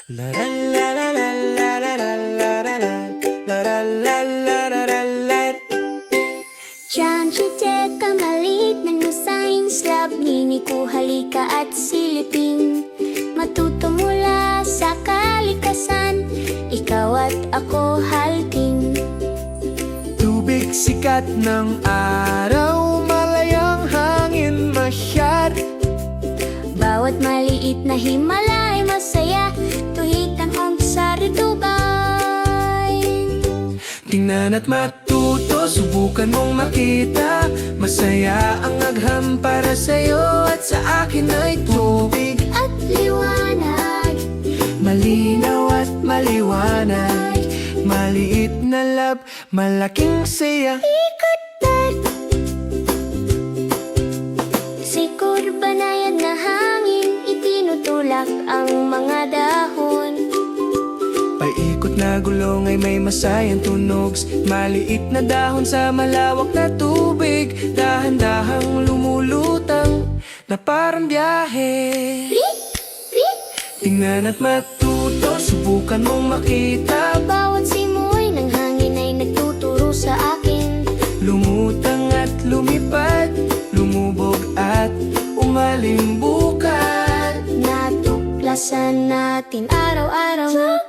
La la la la la la la la la la la la la la la la. Diyan chiteka maliit na no science lab. Nini ko halika at silipin. Matuto mula sa kalikasan. Ikaw at ako halting. Tubig sikat ng araw, malayang hangin masyad. Bawat maliit na himala ay masaya. Tuwid ang sa ritubay. Tingnan at matuto, subukan mong makita. Masaya ang agham para sa'yo at sa akin ay tubig At liwanag, malinaw at maliwanag. Maliit na lab, malaking saya. ikot-tad. Si kurbanayad na hangin, itinutulak ang mga dahon. Paikot na gulong ay may masayang tunog. Maliit na dahon sa malawak na tubig. Dahan-dahang lumulutang na parang biyahe. Rit, rit. Tingnan at matuto, subukan mong makita. Bawat simoy ng hangin ay nagtuturo sa akin. Lumutang at lumipad, lumubog at umaling bukad. Natuklasan natin araw-araw.